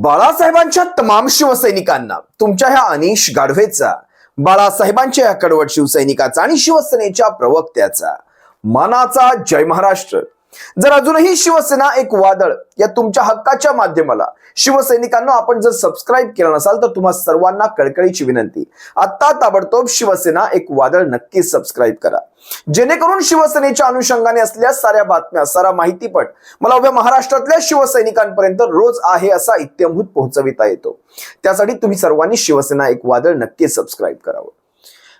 बाळासाहेबांच्या तमाम शिवसैनिकांना तुमच्या ह्या अनिश गाढवेचा, बाळासाहेबांच्या या कडवट शिवसैनिकाचा आणि शिवसेनेच्या प्रवक्त्याचा मानाचा जय महाराष्ट्र। जर अजूनही शिवसेना एक वादळ या तुमच्या हक्काच्या माध्यमाला शिवसैनिकांना आपण जर सबस्क्राइब केलं नसाल तर तुम्हा सर्वांना कळकळीची विनंती, आता ताबडतोब शिवसेना एक वादळ नक्की सबस्क्राइब करा, जेणेकरून शिवसेनेच्या अनुषंगाने असलेल्या साऱ्या बातम्या, सारा माहितीपट मला उभ्या महाराष्ट्रातल्या शिवसैनिकांपर्यंत रोज आहे असा इत्यंभूत पोहोचविता येतो। त्यासाठी तुम्ही सर्वांनी शिवसेना एक वादळ नक्की सबस्क्राइब करावं।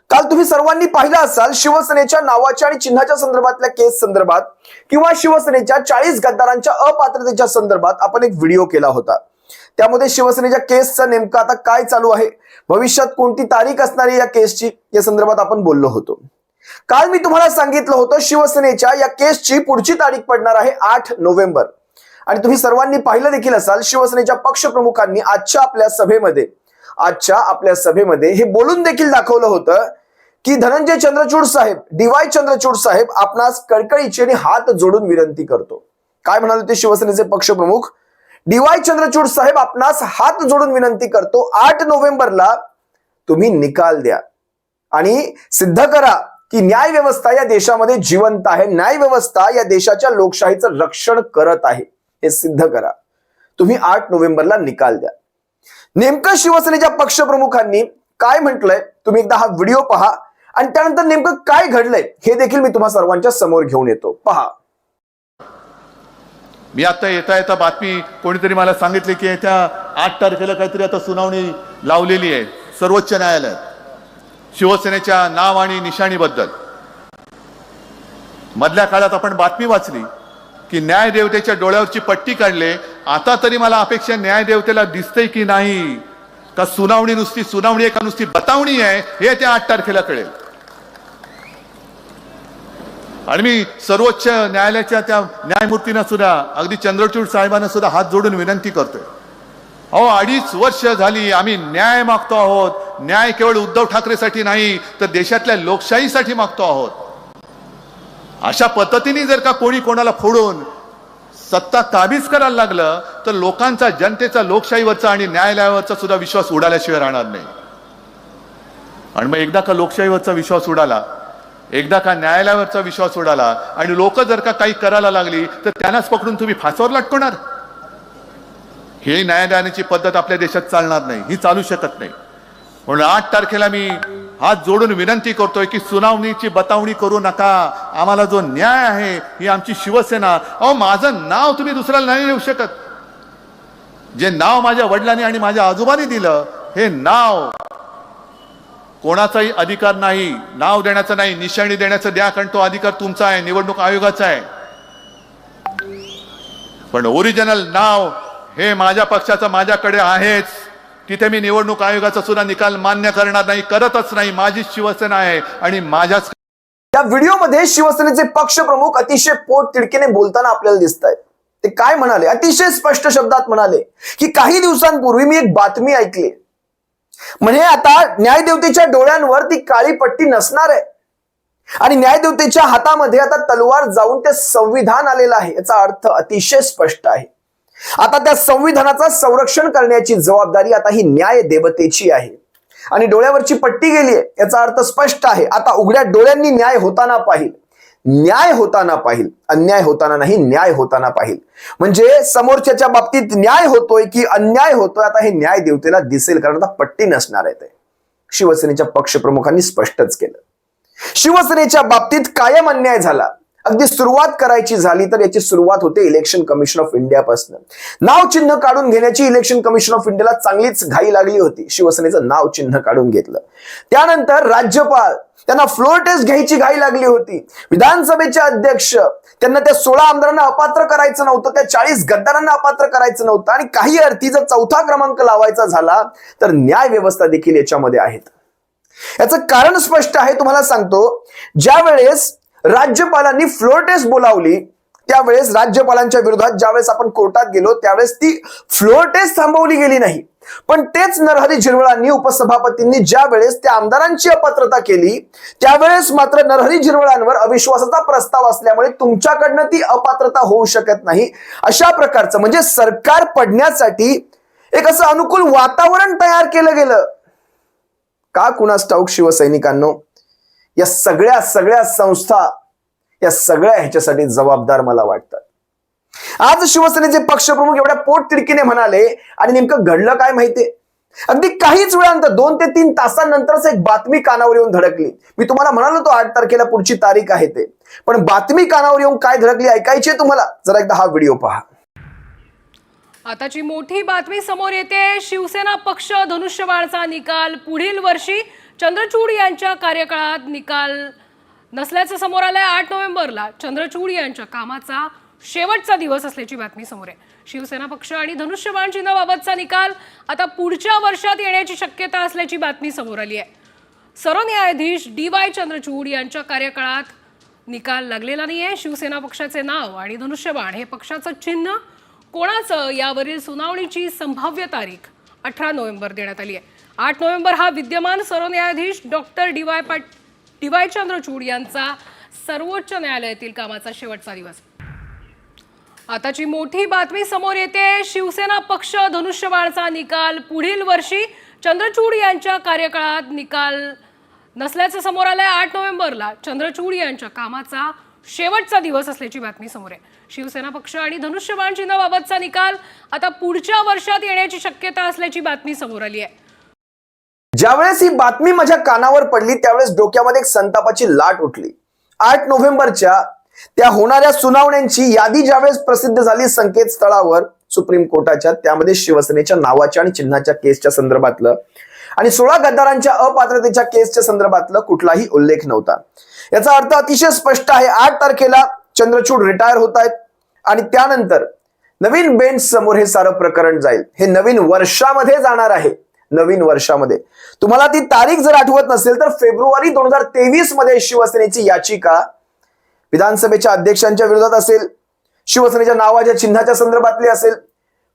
काल तुम्ही सर्वांनी पाहिलं असाल, शिवसेनेच्या नावाच्या आणि चिन्हाच्या संदर्भातल्या केस संदर्भात किंवा शिवसेनेच्या 40 गद्दारांच्या अपात्रतेच्या संदर्भात आपण एक व्हिडिओ केला होता। त्यामध्ये शिवसेनेच्या केसचं नेमकं आता काय चालू आहे, भविष्यात कोणती तारीख असणार आहे या केसची, या संदर्भात आपण बोललो होतो। काल मी तुम्हाला सांगितलं होतं शिवसेनेच्या या केसची पुढची तारीख पडणार आहे 8 नोव्हेंबर। आणि तुम्ही सर्वांनी पाहिलं देखील असाल, शिवसेनेच्या पक्षप्रमुखांनी आजच्या आपल्या सभेमध्ये हे बोलून देखील दाखवलं होतं की धनंजय चंद्रचूड साहेब, DY चंद्रचूड साहेब, आपणास कळकळीची आणि हात जोडून विनंती करतो। काय म्हणाले होते शिवसेनेचे पक्षप्रमुख? DY चंद्रचूड साहेब, आपणास हात जोडून विनंती करतो, 8 नोव्हेंबरला तुम्ही निकाल द्या आणि सिद्ध करा की न्याय व्यवस्था या देशामध्ये जिवंत आहे, न्याय व्यवस्था या देशाच्या लोकशाहीचं रक्षण करत आहे, हे सिद्ध करा। तुम्ही 8 नोव्हेंबरला निकाल द्या। नेमकं शिवसेनेच्या पक्षप्रमुखांनी काय म्हटलंय तुम्ही एकदा हा व्हिडिओ पहा आणि त्यानंतर नेमकं काय घडलंय हे देखील मी तुम्हा सर्वांच्या समोर घेऊन येतो, पहा। मी आता येता बातमी कोणीतरी मला सांगितले की येत्या 8 तारखेला काहीतरी आता सुनावणी लावलेली आहे सर्वोच्च न्यायालयात शिवसेनेच्या नाव आणि निशाणीबद्दल। मधल्या काळात आपण बातमी वाचली की न्यायदेवतेच्या डोळ्यावरची पट्टी काढले। आता तरी मला अपेक्षा न्यायदेवतेला दिसतंय की नाही का सुनावणी नुसती सुनावणी आहे का नुसती बतावणी आहे हे त्या 8 तारखेला कळेल। आणि मी सर्वोच्च न्यायालयाच्या त्या न्यायमूर्तींना सुद्धा, अगदी चंद्रचूड साहेबांना सुद्धा हात जोडून विनंती करतोय, अहो 2.5 वर्ष झाली आम्ही न्याय मागतो आहोत। न्याय केवळ उद्धव ठाकरेसाठी नाही तर देशातल्या लोकशाहीसाठी मागतो आहोत। अशा पद्धतीने जर का कोणी कोणाला फोडून सत्ता काबीज करायला लागलं तर लोकांचा, जनतेचा लोकशाहीवरचा आणि न्यायालयावरचा सुद्धा विश्वास उडाल्याशिवाय राहणार नाही। आणि मग एकदा का लोकशाहीवरचा विश्वास उडाला, एकदा का न्यायालयावरचा विश्वास उडाला आणि लोक जर का काही करायला लागली तर त्यांनाच पकडून तुम्ही फासावर लटकवणार, ही न्यायालयाची पद्धत आपल्या देशात चालणार नाही, ही चालू शकत नाही। म्हणून 8 तारखेला मी हात जोडून विनंती करतोय की सुनावणीची बतावणी करू नका, आम्हाला जो न्याय आहे ही आमची शिवसेना। अहो माझं नाव तुम्ही दुसऱ्याला नाही देऊ शकत, जे नाव माझ्या वडिलांनी आणि माझ्या आजोबांनी दिलं हे नाव कोणाचाही अधिकार नाही, नाव देण्याचा नाही, निशाणी देण्याचा द्या, कारण तो अधिकार तुमचा आहे, निवडणूक आयोगाचा आहे। पण ओरिजिनल नाव हे माझ्या पक्षाचं माझ्याकडे आहेच, तिथे मी निवडणूक आयोगाचा सुद्धा निकाल मान्य करणार नाही, करतच नाही। माझी शिवसेना आहे आणि माझ्याच। या व्हिडिओमध्ये शिवसेनेचे पक्षप्रमुख अतिशय पोटतिडकीने बोलताना आपल्याला दिसत आहेत। ते काय म्हणाले? अतिशय स्पष्ट शब्दात म्हणाले की काही दिवसांपूर्वी मी एक बातमी ऐकली, म्हणजे आता न्यायदेवतेच्या डोळ्यांवर ती काळी पट्टी नसणार आहे आणि न्यायदेवतेच्या हातामध्ये आता तलवार जाऊन ते संविधान आलेलं आहे। याचा अर्थ अतिशय स्पष्ट आहे, आता त्या संविधानाचं संरक्षण करण्याची जबाबदारी आता ही न्याय देवतेची आहे। आणि डोळ्यावरची पट्टी गेली आहे याचा अर्थ स्पष्ट आहे, आता उघड्या डोळ्यांनी न्याय होताना पाहिल, न्याय होताना पाहिल, अन्याय होताना नाही, न्याय होताना पाहिल। म्हणजे समोरच्याच्या बाबतीत न्याय होतोय की अन्याय होतोय आता हे न्याय देवतेला दिसेल, कारण आता पट्टी नसणार आहे। ते शिवसेनेच्या पक्षप्रमुखांनी स्पष्टच केलं। शिवसेनेच्या बाबतीत कायम अन्याय झाला। अगदी सुरुवात करायची झाली तर याची सुरुवात होते इलेक्शन कमिशन ऑफ इंडिया पासून। नाव चिन्ह काढून घेण्याची इलेक्शन कमिशन ऑफ इंडियाला चांगलीच घाई लागली होती, शिवसेनेचं नाव चिन्ह काढून घेतलं। त्यानंतर राज्यपाल त्यांना फ्लोर टेस्ट घ्यायची घाई लागली होती। विधानसभेचे अध्यक्ष त्यांना त्या 16 आमदारांना अपात्र करायचं नव्हतं, त्या 40 गद्दारांना अपात्र करायचं नव्हतं आणि काही अर्थी जर 4था क्रमांक लावायचा झाला तर न्याय व्यवस्था देखील याच्यामध्ये आहेत। याचं कारण स्पष्ट आहे, तुम्हाला सांगतो। ज्या वेळेस राज्यपालांनी फ्लोर टेस्ट बोलावली त्यावेळेस राज्यपालांच्या विरोधात ज्यावेळेस आपण कोर्टात गेलो त्यावेळेस ती फ्लोर टेस्ट थांबवली गेली नाही, पण तेच नरहरी झिरवळांनी, उपसभापतींनी ज्या वेळेस त्या आमदारांची अपात्रता केली त्यावेळेस मात्र नरहरी झिरवळांवर अविश्वासाचा प्रस्ताव असल्यामुळे तुमच्याकडनं ती अपात्रता होऊ शकत नाही, अशा प्रकारचं, म्हणजे सरकार पडण्यासाठी एक असं अनुकूल वातावरण तयार केलं गेलं का कुणास ठाऊक शिवसैनिकांनो. या सगळ्या सगळ्या संस्था या सगळ्या ह्याच्यासाठी जबाबदार मला वाटतात. आज शिवसेनेचे पक्षप्रमुख एवढ्या पोटतिडकीने म्हणाले आणि नेमकं घडलं काय माहितीये. अगदी काहीच वेळानंतर 2 ते 3 तासांनंतरच एक बातमी कानावर येऊन धडकली. मी तुम्हाला म्हणालो तो 8 तारखेला पुढची तारीख आहे ते, पण बातमी कानावर येऊन काय धडकली ऐकायची तुम्हाला. जरा एकदा हा व्हिडिओ पहा. आताची मोठी बातमी समोर येते. शिवसेना पक्ष धनुष्यबाणचा निकाल पुढील वर्षी चंद्रचूड यांच्या कार्यकाळात निकाल नसल्याचं समोर आलंय. 8 नोव्हेंबरला चंद्रचूड यांच्या कामाचा शेवटचा दिवस असल्याची बातमी समोर आहे. शिवसेना पक्ष आणि धनुष्यबाण चिन्हाबाबतचा निकाल आता पुढच्या वर्षात येण्याची शक्यता असल्याची बातमी समोर आली आहे. सरन्यायाधीश DY चंद्रचूड यांच्या कार्यकाळात निकाल लागलेला नाहीये. शिवसेना पक्षाचे नाव आणि धनुष्यबाण हे पक्षाचं चिन्ह कोणाचं यावरील सुनावणीची संभाव्य तारीख 18 नोव्हेंबर देण्यात आली आहे. 8 नोव्हेंबर हा विद्यमान सरन्यायाधीश डॉक्टर DY चंद्रचूड यांचा सर्वोच्च न्यायालयातील कामाचा शेवटचा दिवस. आताची मोठी बातमी समोर येते. शिवसेना पक्ष धनुष्यबाणचा निकाल पुढील वर्षी चंद्रचूड यांच्या कार्यकाळात निकाल नसल्याचं समोर आलंय. 8 नोव्हेंबरला चंद्रचूड यांच्या कामाचा शेवटचा दिवस असल्याची बातमी समोर आहे. शिवसेना पक्ष आणि धनुष्यबाण चिन्हाबाबतचा निकाल आता पुढच्या वर्षात येण्याची शक्यता असल्याची बातमी समोर आली आहे. ज्यावेळेस ही बातमी माझ्या कानावर पडली त्यावेळेस डोक्यामध्ये एक संतापाची लाट उठली. 8 नोव्हेंबरच्या त्या होणाऱ्या सुनावण्यांची यादी ज्यावेळेस प्रसिद्ध झाली संकेतस्थळावर सुप्रीम कोर्टाच्या, त्यामध्ये शिवसेनेच्या नावाच्या आणि चिन्हाच्या केसच्या संदर्भातलं आणि 16 गद्दारांच्या अपात्रतेच्या केसच्या संदर्भातलं कुठलाही उल्लेख नव्हता. याचा अर्थ अतिशय स्पष्ट आहे. 8 तारखेला चंद्रचूड रिटायर होत आहेत आणि त्यानंतर नवीन बेंच समोर हे सारं प्रकरण जाईल. हे नवीन वर्षामध्ये जाणार आहे. नवीन वर्षामध्ये तुम्हाला ती तारीख जर आठवत नसेल तर फेब्रुवारी 2023 मध्ये शिवसेनेची याचिका विधानसभेच्या अध्यक्षांच्या विरोधात असेल, शिवसेनेच्या नावाच्या चिन्हाच्या संदर्भातली असेल.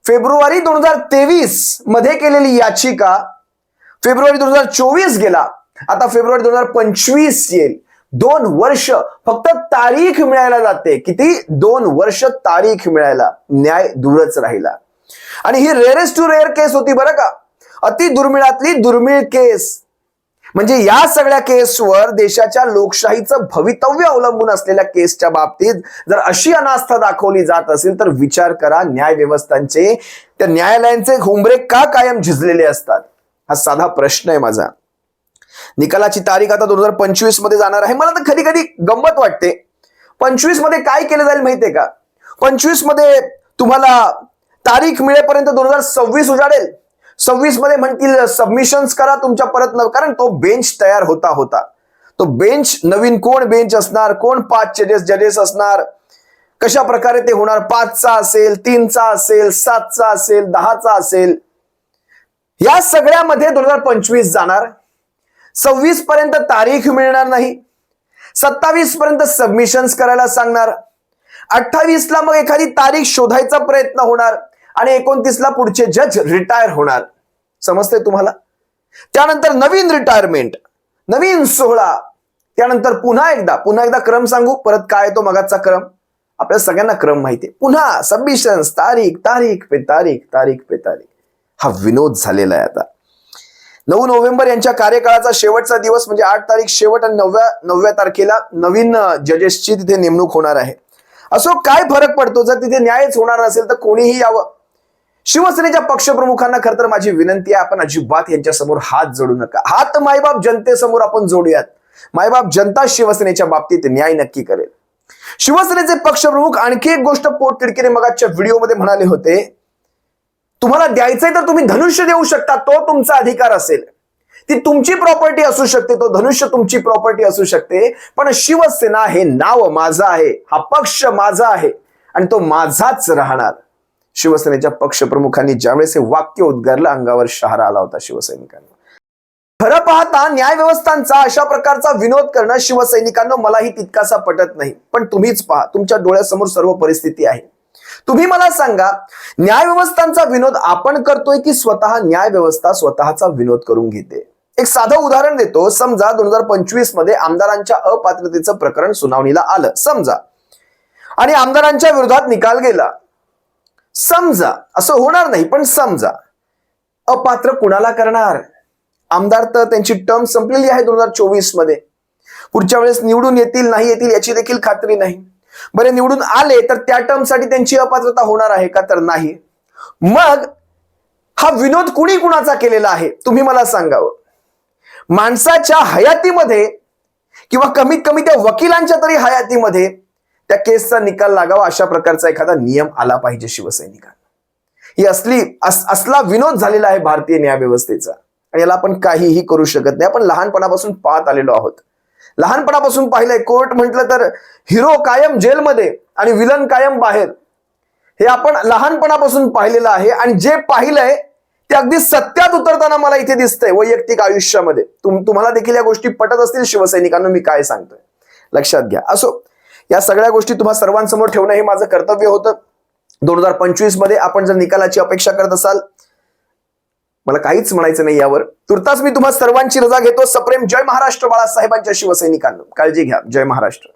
फेब्रुवारी 2023 मध्ये केलेली याचिका फेब्रुवारी 2024 गेला, आता फेब्रुवारी 2025 येईल. 2 वर्ष फक्त तारीख मिळायला जाते. किती? 2 वर्ष तारीख मिळायला. न्याय दूरच राहिला. आणि ही रेअरेस्ट टू रेअर केस होती बरं का. अति दुर्मिळातली दुर्मिळ केस. म्हणजे या सगळ्या केसवर देशाच्या लोकशाहीचं भवितव्य अवलंबून असलेल्या केसच्या बाबतीत जर अशी अनास्था दाखवली जात असेल तर विचार करा न्याय व्यवस्थांचे, त्या न्यायालयांचे घोंबरे का कायम झिजलेले असतात. हा साधा प्रश्न आहे माझा. निकालाची तारीख आता 2025 मध्ये जाणार आहे. मला तर कधी कधी गंमत वाटते. 25 मध्ये काय केलं जाईल माहितीये का? 25 मध्ये तुम्हाला तारीख मिळेपर्यंत 2026 उजाडेल. 26 मध्ये म्हणतील सबमिशन्स करा तुमच्या परत न, कारण तो बेंच तयार होता. तो बेंच नवीन कोण बेंच असणार, कोण 5 जजेस असणार, कशा प्रकारे ते होणार. 5चा असेल, 3चा असेल, 7चा असेल, 10चा असेल. या सगळ्यामध्ये 2025 जाणार. 26 पर्यंत तारीख मिळणार नाही. 27 पर्यंत सबमिशन्स करायला सांगणार. 28 ला मग एखादी तारीख शोधायचा प्रयत्न होणार आणि 29 ला पुढचे जज रिटायर होणार. समजतंय तुम्हाला? त्यानंतर नवीन रिटायरमेंट, नवीन सोहळा, त्यानंतर पुन्हा एकदा क्रम सांगू परत काय तो मगाचा क्रम. आपल्या सगळ्यांना क्रम माहितीये. पुन्हा सबमिशन्स, तारीख पे तारीख. हा विनोद झालेला आहे आता. 9 नोव्हेंबर यांच्या कार्यकाळाचा शेवटचा दिवस म्हणजे 8 तारीख शेवट आणि 9व्या तारखेला नवीन जजेसची तिथे नेमणूक होणार आहे. असो काय फरक पडतो जर तिथे न्यायच होणार नसेल तर कोणीही यावं. शिवसेनेच्या पक्षप्रमुखांना खरं तर माझी विनंती आहे, आपण अजिबात यांच्या समोर हात जोडू नका. हात मायबाप जनतेसमोर आपण जोडूयात. मायबाप जनता शिवसेनेच्या बाबतीत न्याय नक्की करेल. शिवसेनेचे पक्षप्रमुख आणखी एक गोष्ट पोटतिडकीने मगाच्या व्हिडिओमध्ये म्हणाले होते, तुम्हाला द्यायचंय तर तुम्ही धनुष्य देऊ शकता, तो तुमचा अधिकार असेल. ती तुमची प्रॉपर्टी असू शकते, तो धनुष्य तुमची प्रॉपर्टी असू शकते, पण शिवसेना हे नाव माझं आहे, हा पक्ष माझा आहे आणि तो माझाच राहणार. शिवसेनेच्या पक्षप्रमुखांनी ज्यावेळेस हे वाक्य उद्गारलं अंगावर शहारा आला होता शिवसैनिकांना. खरं पाहता न्याय व्यवस्थांचा अशा प्रकारचा विनोद करणं शिवसैनिकांना मलाही तितकासा पटत नाही. पण तुम्हीच पहा, तुमच्या डोळ्यासमोर सर्व परिस्थिती आहे. तुम्ही मला सांगा, न्याय व्यवस्थांचा विनोद आपण करतोय की स्वतः न्याय व्यवस्था स्वतःचा विनोद करून घेते? एक साधं उदाहरण देतो. समजा 2025 मध्ये आमदारांच्या अपात्रतेचं प्रकरण सुनावणीला आलं समजा, आणि आमदारांच्या विरोधात निकाल गेला समजा. असं होणार नाही पण समजा. अपात्र कुणाला करणार? आमदार तर त्यांची टर्म संपलेली आहे 2024 मध्ये. पुढच्या वेळेस निवडून येतील नाही येतील याची देखील खात्री नाही. बरे निवडून आले तर त्या टर्मसाठी त्यांची अपात्रता होणार आहे का? तर नाही. मग हा विनोद कुणी कुणाचा केलेला आहे तुम्ही मला सांगावं. माणसाच्या हयातीमध्ये किंवा कमीत कमी त्या वकिलांच्या तरी हयातीमध्ये त्या केसचा निकाल लागावा अशा प्रकारचा एखादा नियम आला पाहिजे शिवसैनिकांना. ही असला विनोद झालेला आहे भारतीय न्यायव्यवस्थेचा आणि याला आपण काहीही करू शकत नाही. आपण लहानपणापासून पाहत आलेलो आहोत. लहानपणापासून पाहिलंय कोर्ट म्हटलं तर हिरो कायम जेलमध्ये आणि विलन कायम बाहेर. हे आपण लहानपणापासून पाहिलेलं आहे आणि जे पाहिलंय ते अगदी सत्यात उतरताना मला इथे दिसतंय वैयक्तिक आयुष्यामध्ये. तुम्हाला देखील या गोष्टी पटत असतील शिवसैनिकांना मी काय सांगतोय लक्षात घ्या. असो, या सगळ्या गोष्टी तुम्हा सर्वांसमोर ठेवणं हे माझं कर्तव्य होतं. 2025 मध्ये आपण जर निकालाची अपेक्षा करत असाल, मला काहीच म्हणायचं नाही यावर. तुर्तास मी तुम्हा सर्वांची रजा घेतो. सप्रेम जय महाराष्ट्र बाळासाहेबांच्या शिवसैनिकांना. काळजी घ्या. जय महाराष्ट्र.